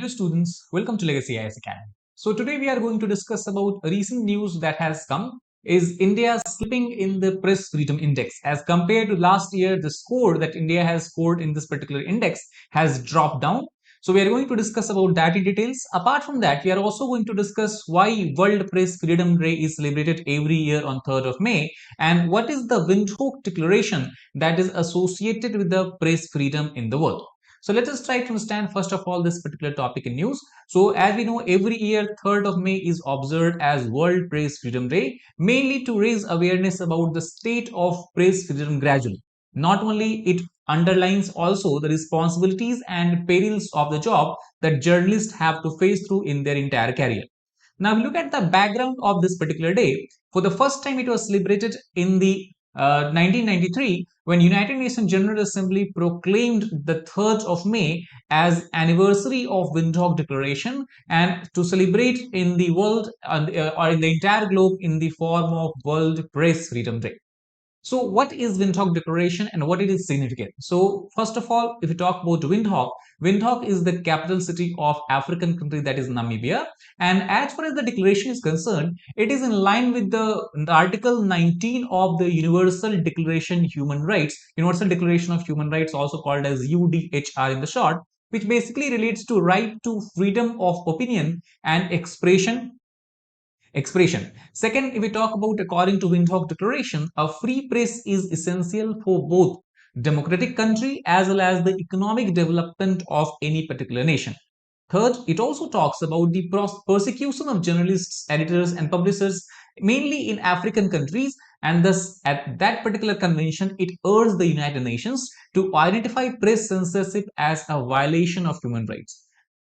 Hello students, welcome to Legacy IS Academy. So today we are going to discuss about a recent news that has come is India slipping in the press freedom index. As compared to last year, the score that India has scored in this particular index has dropped down. So we are going to discuss about that in details. Apart from that, we are also going to discuss why World Press Freedom Day is celebrated every year on 3rd of May and what is the Windhoek Declaration that is associated with the press freedom in the world. So let us try to understand first of all this particular topic in news. So as we know, every year 3rd of May is observed as World Press Freedom Day, mainly to raise awareness about the state of press freedom gradually. Not only it underlines also the responsibilities and perils of the job that journalists have to face through in their entire career. Now look at the background of this particular day. For the first time it was celebrated in the 1993 when United Nations General Assembly proclaimed the 3rd of May as anniversary of Windhoek Declaration and to celebrate in the world or in the entire globe in the form of World Press Freedom Day. So what is Windhoek Declaration and what it is significant? So first of all, if we talk about Windhoek, Windhoek is the capital city of African country that is Namibia. And as far as the declaration is concerned, it is in line with the Article 19 of the Universal Declaration Human Rights, Universal Declaration of Human Rights, also called as UDHR in the short, which basically relates to right to freedom of opinion and expression. Second, if we talk about according to Windhoek Declaration, a free press is essential for both democratic country as well as the economic development of any particular nation. Third, it also talks about the persecution of journalists, editors, and publishers, mainly in African countries, and thus at that particular convention, it urged the United Nations to identify press censorship as a violation of human rights.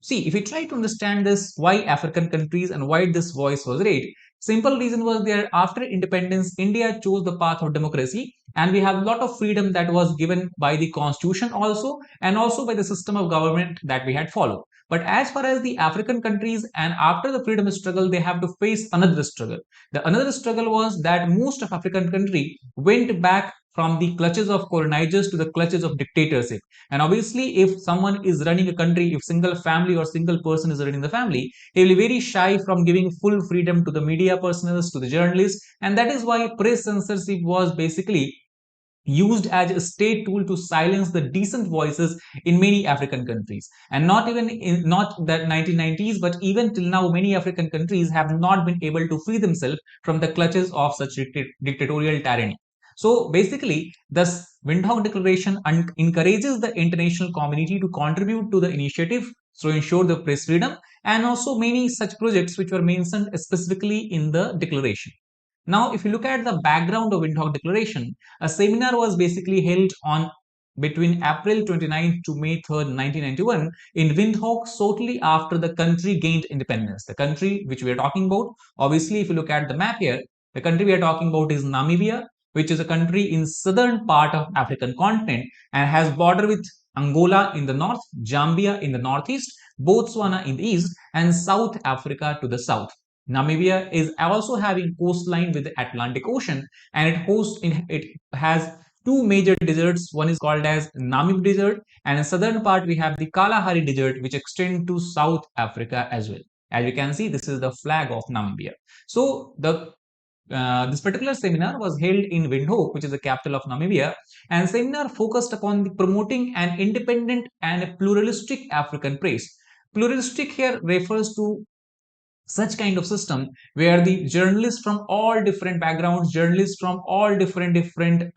See, if we try to understand this, why African countries and why this voice was raised, simple reason was there after independence, India chose the path of democracy and we have a lot of freedom that was given by the constitution also and also by the system of government that we had followed. But as far as the African countries and after the freedom struggle, they have to face another struggle. The another struggle was that most of African country went back from the clutches of colonizers to the clutches of dictatorship. And obviously, if someone is running a country, if single family or single person is running the family, he will be very shy from giving full freedom to the media personnel, to the journalists. And that is why press censorship was basically used as a state tool to silence the decent voices in many African countries. And not even in not that 1990s, but even till now, many African countries have not been able to free themselves from the clutches of such dictatorial tyranny. So basically, thus Windhoek Declaration encourages the international community to contribute to the initiative to ensure the press freedom and also many such projects which were mentioned specifically in the declaration. Now, if you look at the background of Windhoek Declaration, a seminar was basically held on between April 29th to May 3rd, 1991 in Windhoek shortly after the country gained independence. The country which we are talking about, obviously if you look at the map here, the country we are talking about is Namibia, which is a country in southern part of African continent and has border with Angola in the north, Zambia in the northeast, Botswana in the east, and South Africa to the south. Namibia is also having coastline with the Atlantic Ocean, and it has two major deserts. One is called as Namib Desert, and in southern part we have the Kalahari Desert, which extend to South Africa as well. As you can see, this is the flag of Namibia. So this particular seminar was held in Windhoek, which is the capital of Namibia, and seminar focused upon the promoting an independent and pluralistic African press. Pluralistic here refers to such kind of system where the journalists from all different backgrounds, journalists from all different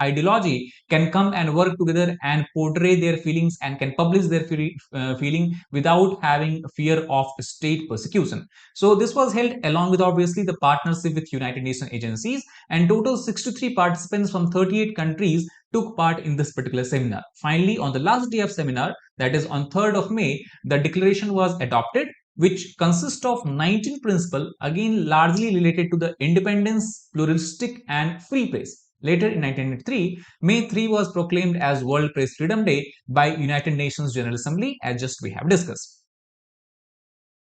ideology can come and work together and portray their feelings and can publish their feeling without having fear of state persecution. So this was held along with obviously the partnership with United Nations agencies, and total 63 participants from 38 countries took part in this particular seminar. Finally, on the last day of seminar, that is on 3rd of May, the declaration was adopted, which consists of 19 principles, again largely related to the independence, pluralistic and free press. Later in 1993, May 3 was proclaimed as World Press Freedom Day by United Nations General Assembly, as just we have discussed.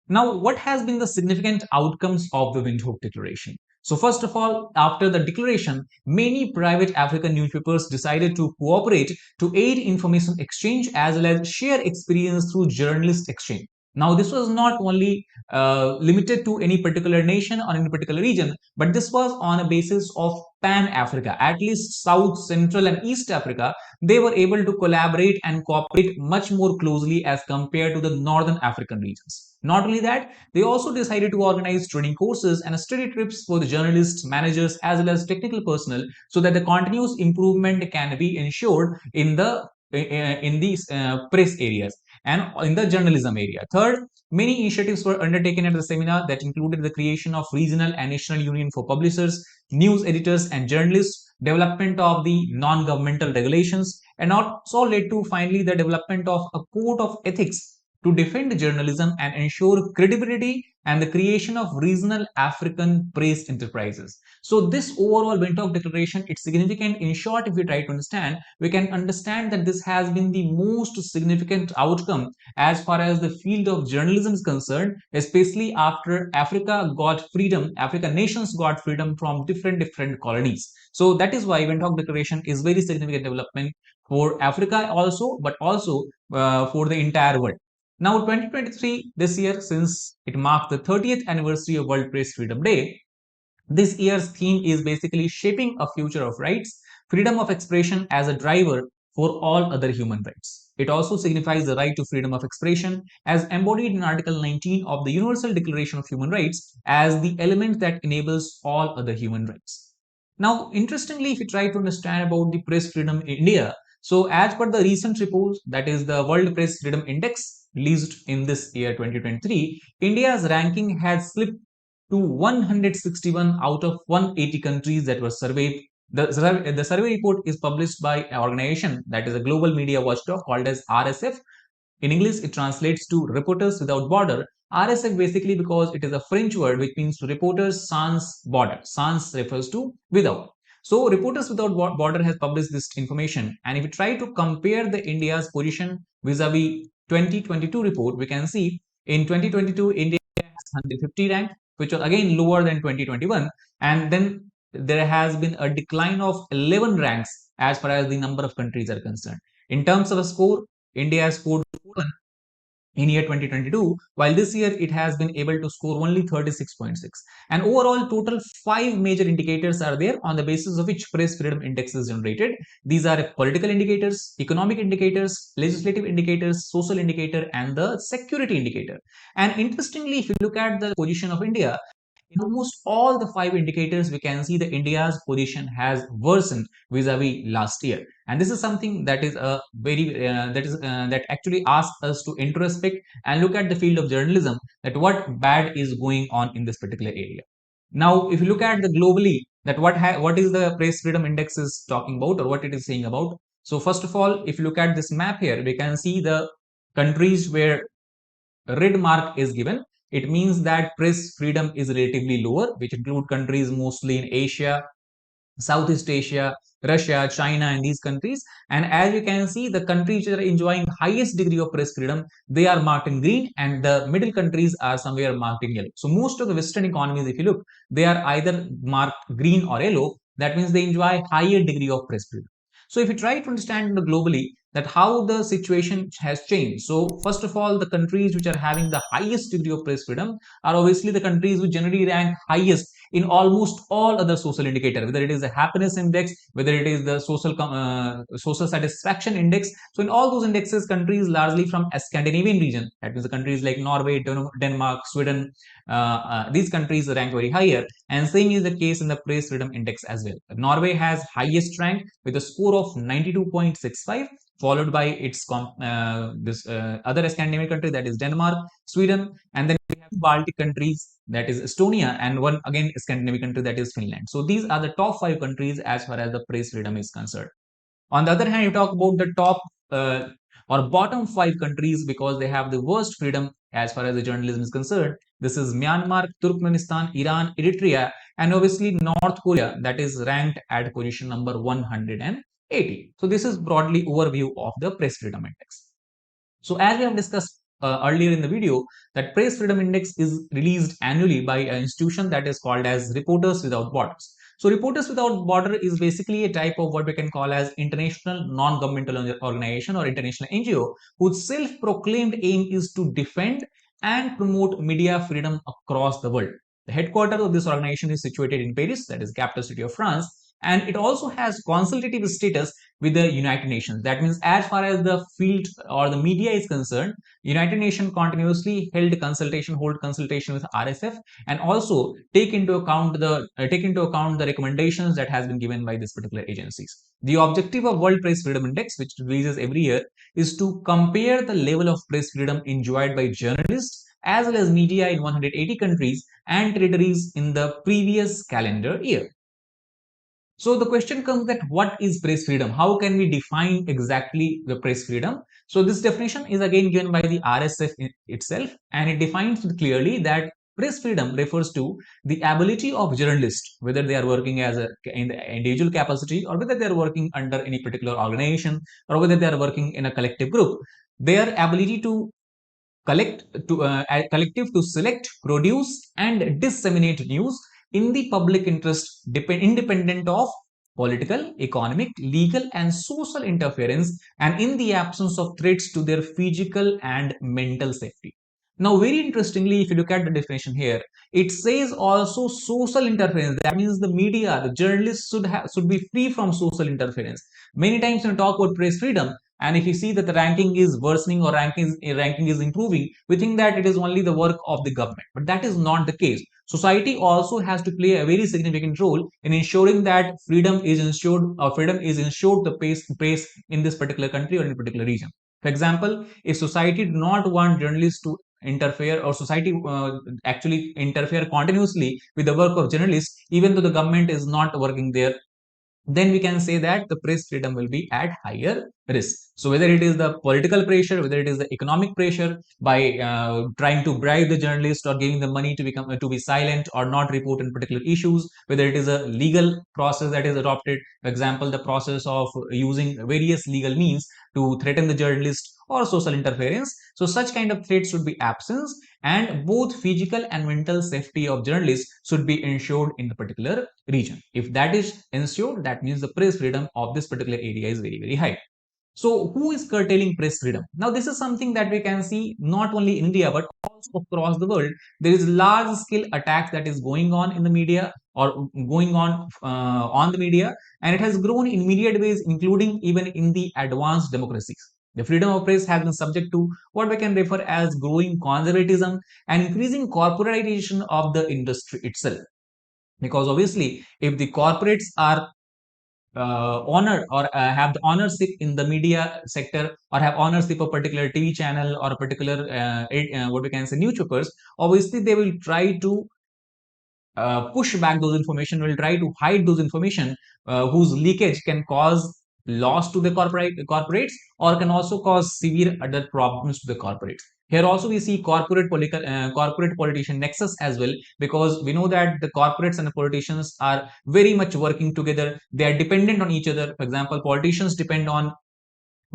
Now, what has been the significant outcomes of the Windhoek Declaration? So first of all, after the declaration, many private African newspapers decided to cooperate to aid information exchange as well as share experience through journalist exchange. Now, this was not only limited to any particular nation or any particular region, but this was on a basis of Pan Africa, at least South, Central, and East Africa. They were able to collaborate and cooperate much more closely as compared to the Northern African regions. Not only that, they also decided to organize training courses and study trips for the journalists, managers, as well as technical personnel, so that the continuous improvement can be ensured in these press areas and in the journalism area. Third, many initiatives were undertaken at the seminar that included the creation of regional and national union for publishers, news editors, and journalists, development of the non-governmental regulations, and also led to finally the development of a code of ethics to defend journalism and ensure credibility and the creation of regional African press enterprises. So this overall Windhoek Declaration, it's significant. In short, if we try to understand, we can understand that this has been the most significant outcome as far as the field of journalism is concerned, especially after Africa got freedom, African nations got freedom from different colonies. So that is why Windhoek Declaration is very significant development for Africa also, but also for the entire world. Now, 2023, this year, since it marks the 30th anniversary of World Press Freedom Day, this year's theme is basically shaping a future of rights, freedom of expression as a driver for all other human rights. It also signifies the right to freedom of expression as embodied in Article 19 of the Universal Declaration of Human Rights as the element that enables all other human rights. Now, interestingly, if you try to understand about the press freedom in India, so as per the recent report, that is the World Press Freedom Index released in this year 2023, India's ranking has slipped to 161 out of 180 countries that were surveyed. The survey report is published by an organization that is a global media watchdog called as RSF. In English, it translates to Reporters Without Border. RSF basically because it is a French word which means Reporters Sans Border. Sans refers to without. So Reporters Without Border has published this information, and if we try to compare the India's position vis-a-vis 2022 report, we can see in 2022 India has 150 rank, which was again lower than 2021, and then there has been a decline of 11 ranks as far as the number of countries are concerned. In terms of a score, India has scored in year 2022, while this year it has been able to score only 36.6. And overall, total 5 major indicators are there on the basis of which press freedom index is generated. These are political indicators, economic indicators, legislative indicators, social indicator, and the security indicator. And interestingly, if you look at the position of India, in almost all the 5 indicators, we can see that India's position has worsened vis-a-vis last year, and this is something that is a very that actually asks us to introspect and look at the field of journalism, that what bad is going on in this particular area. Now, if you look at the globally, that what is the press freedom index is talking about, or what it is saying about. So first of all, if you look at this map here, we can see the countries where red mark is given. It means that press freedom is relatively lower, which include countries mostly in Asia, Southeast Asia, Russia, China, and these countries. And as you can see, the countries that are enjoying highest degree of press freedom, they are marked in green, and the middle countries are somewhere marked in yellow. So most of the Western economies, if you look, they are either marked green or yellow. That means they enjoy higher degree of press freedom. So if you try to understand globally that how the situation has changed. So first of all, the countries which are having the highest degree of press freedom are obviously the countries which generally rank highest in almost all other social indicators, whether it is the happiness index, whether it is the social satisfaction index. So in all those indexes, countries largely from a Scandinavian region, that means the countries like Norway, Denmark, Sweden, these countries rank very higher, and same is the case in the press freedom index as well. Norway has highest rank with a score of 92.65, followed by its other Scandinavian country, that is Denmark, Sweden, and then we have Baltic countries, that is Estonia, and one again Scandinavian country, that is Finland. So these are the top 5 countries as far as the press freedom is concerned. On the other hand, you talk about the top or bottom 5 countries because they have the worst freedom as far as the journalism is concerned. This is Myanmar, Turkmenistan, Iran, Eritrea, and obviously North Korea, that is ranked at position number 180. So this is broadly overview of the press freedom index. So as we have discussed earlier in the video, that press freedom index is released annually by an institution that is called as Reporters Without Borders. So Reporters Without Border is basically a type of what we can call as international non-governmental organization or international NGO, whose self-proclaimed aim is to defend and promote media freedom across the world. The headquarters of this organization is situated in Paris, that is capital city of France, and it also has consultative status with the United Nations. That means as far as the field or the media is concerned, United Nations continuously hold consultation with RSF, and also take into account the recommendations that has been given by these particular agencies. The objective of World Press Freedom Index, which releases every year, is to compare the level of press freedom enjoyed by journalists as well as media in 180 countries and territories in the previous calendar year. So the question comes that what is press freedom? How can we define exactly the press freedom? So this definition is again given by the RSF itself, and it defines clearly that press freedom refers to the ability of journalists, whether they are working in the individual capacity or whether they are working under any particular organization or whether they are working in a collective group, their ability to collective to select, produce, and disseminate news in the public interest, independent of political, economic, legal, and social interference, and in the absence of threats to their physical and mental safety. Now, very interestingly, if you look at the definition here, it says also social interference. That means the media, the journalists should be free from social interference. Many times when we talk about press freedom, and if you see that the ranking is worsening or ranking is improving, we think that it is only the work of the government. But that is not the case. Society also has to play a very significant role in ensuring that freedom is ensured the pace in this particular country or in a particular region. For example, if society do not want journalists to interfere, or society actually interfere continuously with the work of journalists, even though the government is not working there, then we can say that the press freedom will be at higher risk. So whether it is the political pressure, whether it is the economic pressure by trying to bribe the journalist or giving them money to be silent or not report on particular issues, whether it is a legal process that is adopted, for example, the process of using various legal means to threaten the journalist or social interference. So such kind of threats should be absent, and both physical and mental safety of journalists should be ensured in the particular region. If that is ensured, that means the press freedom of this particular area is very, very high. So who is curtailing press freedom? Now this is something that we can see not only in India but also across the world. There is large scale attacks that is going on in the media or going on the media, and it has grown in myriad ways, including even in the advanced democracies. The freedom of press has been subject to what we can refer as growing conservatism and increasing corporatization of the industry itself. Because obviously, if the corporates are honored or have the ownership in the media sector or have ownership of a particular TV channel or a particular what we can say newspapers, obviously they will try to push back those information, will try to hide those information whose leakage can cause loss to the corporates or can also cause severe other problems to the corporates. Here also we see corporate politician nexus as well, because we know that the corporates and the politicians are very much working together. They are dependent on each other. For example, politicians depend on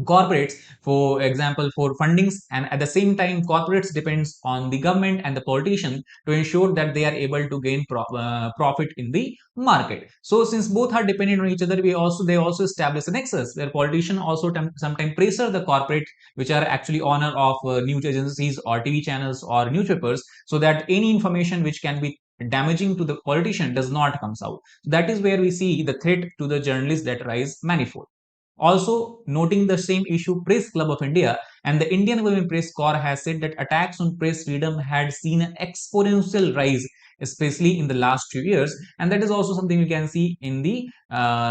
corporates, for example, for fundings, and at the same time corporates depends on the government and the politician to ensure that they are able to gain profit in the market. So since both are dependent on each other, they also establish a nexus where politicians also sometimes pressure the corporate, which are actually owner of news agencies or TV channels or newspapers, so that any information which can be damaging to the politician does not comes out. That is where we see the threat to the journalists that rise manifold. Also, noting the same issue, Press Club of India and the Indian Women Press Corps has said that attacks on press freedom had seen an exponential rise, especially in the last few years, and that is also something you can see in the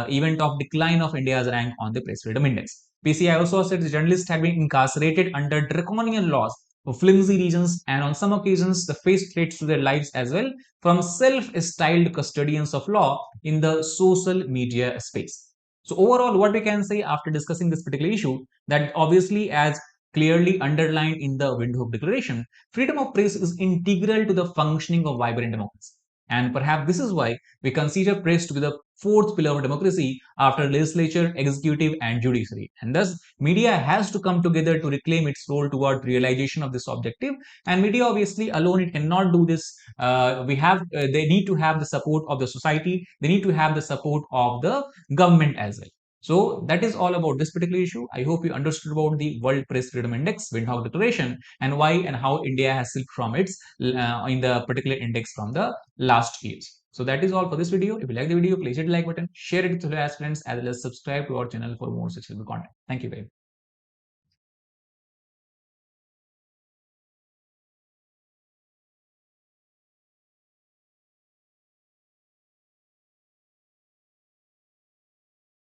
event of decline of India's rank on the Press Freedom Index. PCI also said the journalists had been incarcerated under draconian laws for flimsy reasons, and on some occasions, they faced threats to their lives as well from self-styled custodians of law in the social media space. So overall, what we can say after discussing this particular issue, that obviously as clearly underlined in the Windhoek Declaration, freedom of press is integral to the functioning of vibrant democracy. And perhaps this is why we consider press to be the fourth pillar of democracy after legislature, executive, and judiciary. And thus, media has to come together to reclaim its role toward realization of this objective. And media, obviously, alone it cannot do this. They need to have the support of the society. They need to have the support of the government as well. So that is all about this particular issue. I hope you understood about the World Press Freedom Index, Windhoek Declaration, and why and how India has slipped from its in the particular index from the last years. So that is all for this video. If you like the video, please hit the like button, share it with your friends, as well as subscribe to our channel for more such content. Thank you very much.